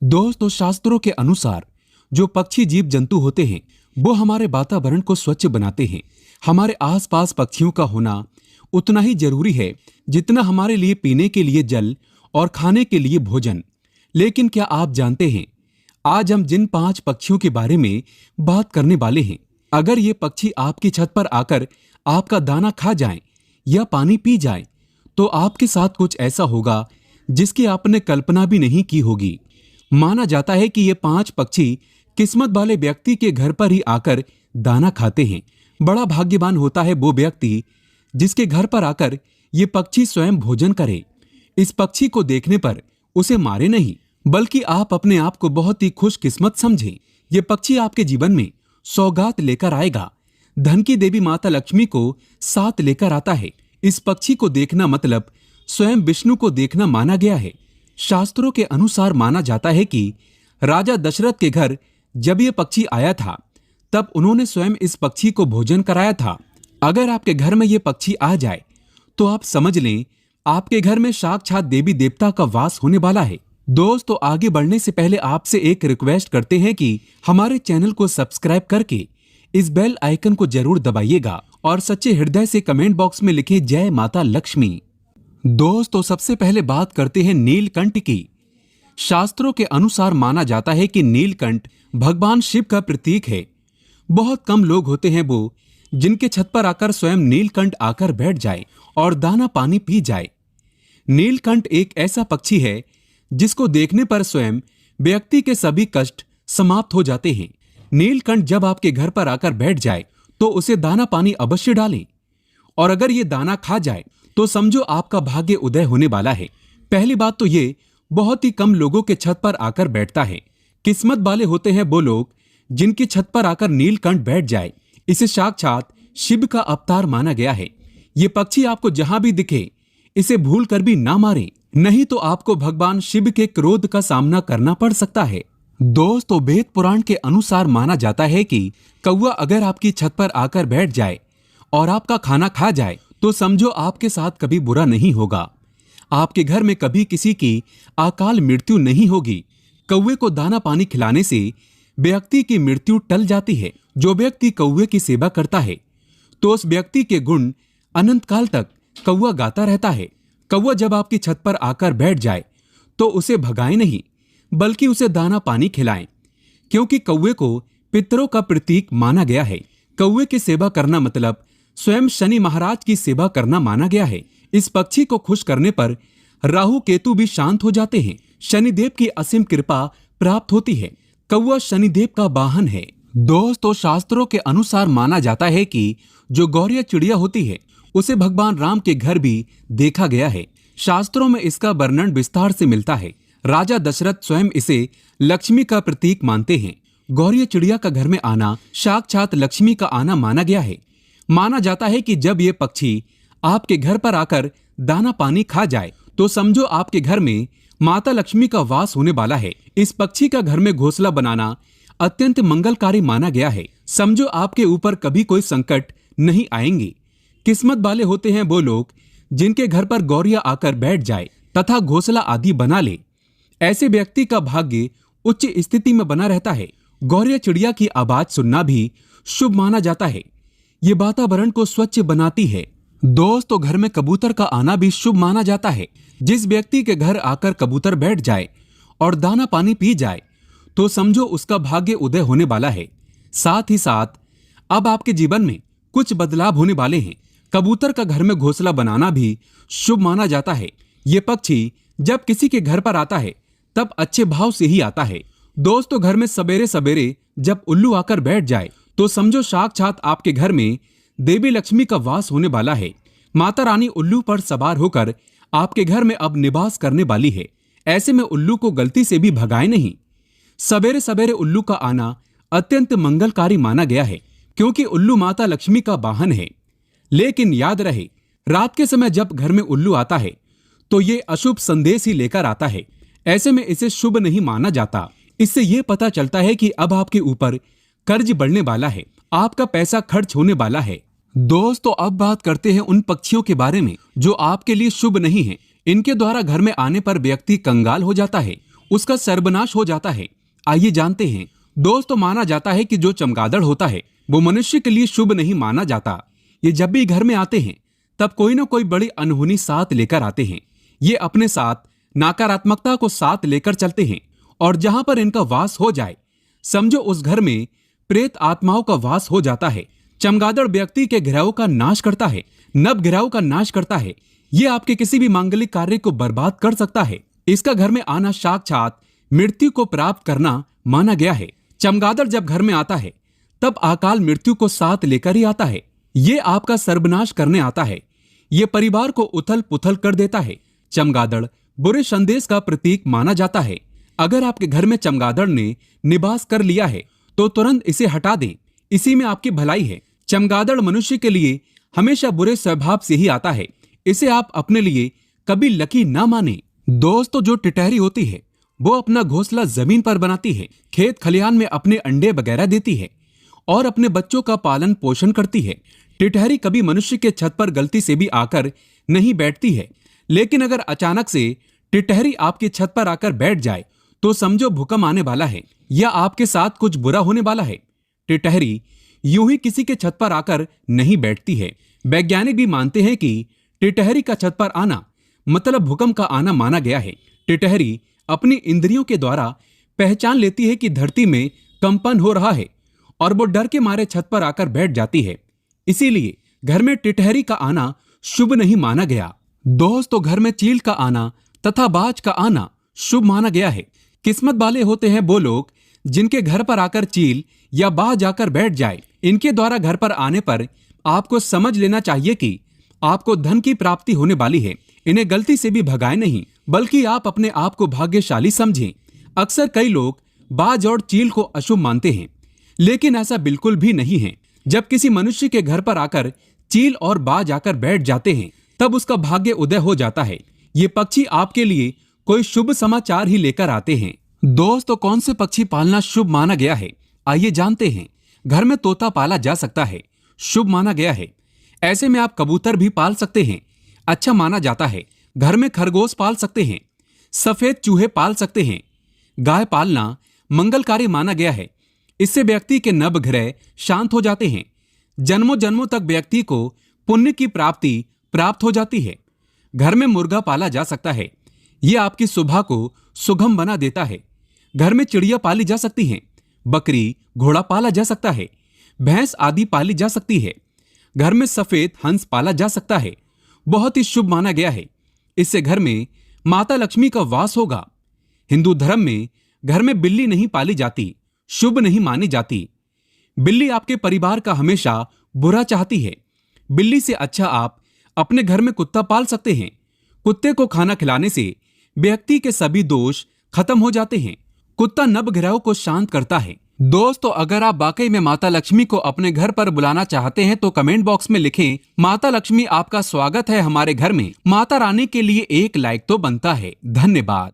दोस्तों, शास्त्रों के अनुसार जो पक्षी जीव जंतु होते हैं वो हमारे वातावरण को स्वच्छ बनाते हैं। हमारे आसपास पक्षियों का होना उतना ही जरूरी है जितना हमारे लिए पीने के लिए जल और खाने के लिए भोजन। लेकिन क्या आप जानते हैं, आज हम जिन 5 पक्षियों के बारे में बात करने वाले हैं, अगर ये पक्षी आपकी छत पर आकर आपका दाना खा जाएं या पानी पी जाएं, तो आपके साथ कुछ ऐसा होगा जिसकी आपने कल्पना भी नहीं की होगी। माना जाता है कि ये 5 पक्षी किस्मत वाले व्यक्ति के घर पर ही आकर दाना खाते हैं। बड़ा भाग्यवान होता है वो व्यक्ति जिसके घर पर आकर ये पक्षी स्वयं भोजन करे। इस पक्षी को देखने पर उसे मारे नहीं, बल्कि आप अपने आप को बहुत ही खुशकिस्मत समझें। ये पक्षी आपके जीवन में सौगात लेकर आएगा। धन की देवी माता लक्ष्मी को साथ लेकर आता है। इस पक्षी को देखना मतलब स्वयं विष्णु को देखना माना गया है। शास्त्रों के अनुसार माना जाता है कि राजा दशरथ के घर जब यह पक्षी आया था तब उन्होंने स्वयं इस पक्षी को भोजन कराया था। अगर आपके घर में यह पक्षी आ जाए तो आप समझ लें आपके घर में साक्षात देवी देवता का वास होने वाला है। दोस्तों, आगे बढ़ने से पहले आपसे एक रिक्वेस्ट करते हैं कि हमारे चैनल को सब्सक्राइब करके इस बेल आइकन को जरूर दबाइएगा और सच्चे हृदय से कमेंट बॉक्स में लिखें जय माता लक्ष्मी। दोस्तों, सबसे पहले बात करते हैं नीलकंठ की। शास्त्रों के अनुसार माना जाता है कि नीलकंठ भगवान शिव का प्रतीक है। बहुत कम लोग होते हैं वो जिनके छत पर आकर स्वयं नीलकंठ आकर बैठ जाए और दाना पानी पी जाए। नीलकंठ एक ऐसा पक्षी है जिसको देखने पर स्वयं व्यक्ति के सभी कष्ट समाप्त हो जाते हैं। नीलकंठ जब आपके घर पर आकर बैठ जाए तो उसे दाना पानी अवश्य डालें, और अगर ये दाना खा जाए तो समझो आपका भाग्य उदय होने वाला है। पहली बात तो ये बहुत ही कम लोगों के छत पर आकर बैठता है। किस्मत वाले होते हैं वो लोग जिनकी छत पर आकर नीलकंठ बैठ जाए। इसे साक्षात शिव का अवतार माना गया है। ये पक्षी आपको जहां भी दिखे इसे भूल कर भी ना मारें, नहीं तो आपको भगवान शिव के क्रोध का सामना करना पड़ सकता है। दोस्तों, वेद पुराण के अनुसार माना जाता है कि कौवा अगर आपकी छत पर आकर बैठ जाए और आपका खाना खा जाए तो समझो आपके साथ कभी बुरा नहीं होगा। आपके घर में कभी किसी की अकाल मृत्यु नहीं होगी। कौवे को दाना पानी खिलाने से व्यक्ति की मृत्यु टल जाती है। जो व्यक्ति कौवे की सेवा करता है तो उस व्यक्ति के गुण अनंत काल तक कौवा गाता रहता है। कौवा जब आपकी छत पर आकर बैठ जाए तो उसे भगाएं नहीं, बल्कि उसे दाना पानी खिलाएं, क्योंकि कौवे को पितरों का प्रतीक माना गया है। कौवे की सेवा करना मतलब स्वयं शनि महाराज की सेवा करना माना गया है। इस पक्षी को खुश करने पर राहु केतु भी शांत हो जाते हैं। शनिदेव की असीम कृपा प्राप्त होती है। कौवा शनिदेव का वाहन है। दोस्तों, शास्त्रों के अनुसार माना जाता है कि जो गौरिया चिड़िया होती है उसे भगवान राम के घर भी देखा गया है। शास्त्रों में इसका वर्णन विस्तार से मिलता है। राजा दशरथ स्वयं इसे लक्ष्मी का प्रतीक मानते हैं। गौरिया चिड़िया का घर में आना साक्षात लक्ष्मी का आना माना गया है। माना जाता है कि जब ये पक्षी आपके घर पर आकर दाना पानी खा जाए तो समझो आपके घर में माता लक्ष्मी का वास होने वाला है। इस पक्षी का घर में घोंसला बनाना अत्यंत मंगलकारी माना गया है। समझो आपके ऊपर कभी कोई संकट नहीं आएंगे। किस्मत वाले होते हैं वो लोग जिनके घर पर गौरिया आकर बैठ जाए तथा घोंसला आदि बना ले। ऐसे व्यक्ति का भाग्य उच्च स्थिति में बना रहता है। गौरिया चिड़िया की आवाज सुनना भी शुभ माना जाता है। ये वातावरण को स्वच्छ बनाती है। दोस्तों, घर में कबूतर का आना भी शुभ माना जाता है। जिस व्यक्ति के घर आकर कबूतर बैठ जाए और दाना पानी पी जाए तो समझो उसका भाग्य उदय होने वाला है। साथ ही साथ अब आपके जीवन में कुछ बदलाव होने वाले हैं। कबूतर का घर में घोंसला बनाना भी शुभ माना जाता है। ये पक्षी जब किसी के घर पर आता है तब अच्छे भाव से ही आता है। दोस्तों, घर में सवेरे सवेरे जब उल्लू आकर बैठ जाए तो समझो साक्षात आपके घर में देवी लक्ष्मी का वास होने वाला है। माता रानी उल्लू पर सवार होकर आपके घर में अब निवास करने वाली है। ऐसे में उल्लू को गलती से भी भगाए नहीं। सवेरे सवेरे उल्लू का आना अत्यंत मंगलकारी माना गया है, क्योंकि उल्लू माता लक्ष्मी का वाहन है। लेकिन याद रहे, रात के समय जब घर में उल्लू आता है तो ये अशुभ संदेश ही लेकर आता है। ऐसे में इसे शुभ नहीं माना जाता। इससे ये पता चलता है कि अब आपके ऊपर कर्ज बढ़ने वाला है, आपका पैसा खर्च होने वाला है। दोस्तों, अब बात करते हैं उन पक्षियों के बारे में जो आपके लिए शुभ नहीं है। इनके द्वारा घर में आने पर व्यक्ति कंगाल हो जाता है। उसका सर्वनाश हो जाता है। आइए जानते हैं। दोस्तों, माना जाता है कि जो चमगादड़ होता है वो मनुष्य के लिए शुभ नहीं माना जाता। ये जब भी घर में आते हैं तब कोई ना कोई बड़ी अनहोनी साथ लेकर आते हैं। ये अपने साथ नकारात्मकता को साथ लेकर चलते हैं और जहां पर इनका वास हो जाए समझो उस घर में प्रेत आत्माओं का वास हो जाता है। चमगादड़ व्यक्ति के घिराव का नाश करता है, नव घिराव का नाश करता है। ये आपके किसी भी मांगलिक कार्य को बर्बाद कर सकता है। इसका घर में आना साक्षात मृत्यु को प्राप्त करना माना गया है। चमगादड़ जब घर में आता है तब अकाल मृत्यु को साथ लेकर ही आता है। ये आपका सर्वनाश करने आता है। ये परिवार को उथल पुथल कर देता है। चमगादड़ बुरे संदेश का प्रतीक माना जाता है। अगर आपके घर में चमगादड़ ने निवास कर लिया है तो तुरंत इसे हटा दें, इसी में आपकी भलाई है। चमगादड़ मनुष्य के लिए हमेशा बुरे स्वभाव से ही आता है। इसे आप अपने लिए कभी लकी ना माने। दोस्तों, जो टिटहरी होती है वो अपना घोंसला जमीन पर बनाती है, खेत खलिहान में अपने अंडे वगैरह देती है और अपने बच्चों का पालन पोषण करती है। टिटहरी कभी मनुष्य के छत पर गलती से भी आकर नहीं बैठती है, लेकिन अगर अचानक से टिटहरी आपकी छत पर आकर बैठ जाए तो समझो भूकंप आने वाला है या आपके साथ कुछ बुरा होने वाला है। टिटहरी यूं ही किसी के छत पर आकर नहीं बैठती है। वैज्ञानिक भी मानते हैं कि टिटहरी का छत पर आना मतलब भूकंप का आना माना गया है। टिटहरी अपनी इंद्रियों के द्वारा पहचान लेती है कि धरती में कंपन हो रहा है और वो डर के मारे छत पर आकर बैठ जाती है। इसीलिए घर में टिटहरी का आना शुभ नहीं माना गया। दोस्तों, घर में चील का आना तथा बाज का आना शुभ माना गया है। किस्मत वाले होते हैं वो लोग जिनके घर पर आकर चील या बाज आकर बैठ जाए। इनके द्वारा घर पर आने पर आपको समझ लेना चाहिए कि आपको धन की प्राप्ति होने वाली है। इन्हें गलती से भी भगाए नहीं, बल्कि आप अपने आप को भाग्यशाली समझें। अक्सर कई लोग बाज और चील को अशुभ मानते हैं, लेकिन ऐसा बिल्कुल भी नहीं है। जब किसी मनुष्य के घर पर आकर चील और बाज आकर बैठ जाते हैं तब उसका भाग्य उदय हो जाता है। ये पक्षी आपके लिए कोई शुभ समाचार ही लेकर आते हैं। दोस्तों, कौन से पक्षी पालना शुभ माना गया है, आइए जानते हैं। घर में तोता पाला जा सकता है, शुभ माना गया है। ऐसे में आप कबूतर भी पाल सकते हैं, अच्छा माना जाता है। घर में खरगोश पाल सकते हैं, सफेद चूहे पाल सकते हैं। गाय पालना मंगलकारी माना गया है। इससे व्यक्ति के नभ ग्रह शांत हो जाते हैं। जन्मों जन्मों तक व्यक्ति को पुण्य की प्राप्ति प्राप्त हो जाती है। घर में मुर्गा पाला जा सकता है, यह आपकी सुबह को सुगम बना देता है। घर में चिड़िया पाली जा सकती हैं, बकरी घोड़ा पाला जा सकता है, भैंस आदि पाली जा सकती है। घर में सफेद हंस पाला जा सकता है, बहुत ही शुभ माना गया है। इससे घर में माता लक्ष्मी का वास होगा। हिंदू धर्म में घर में बिल्ली नहीं पाली जाती, शुभ नहीं मानी जाती। बिल्ली आपके परिवार का हमेशा बुरा चाहती है। बिल्ली से अच्छा आप अपने घर में कुत्ता पाल सकते हैं। कुत्ते को खाना खिलाने से व्यक्ति के सभी दोष खत्म हो जाते हैं। कुत्ता नवग्रहों को शांत करता है। दोस्तों, अगर आप वाकई में माता लक्ष्मी को अपने घर पर बुलाना चाहते हैं तो कमेंट बॉक्स में लिखें, माता लक्ष्मी आपका स्वागत है हमारे घर में। माता रानी के लिए एक लाइक तो बनता है। धन्यवाद।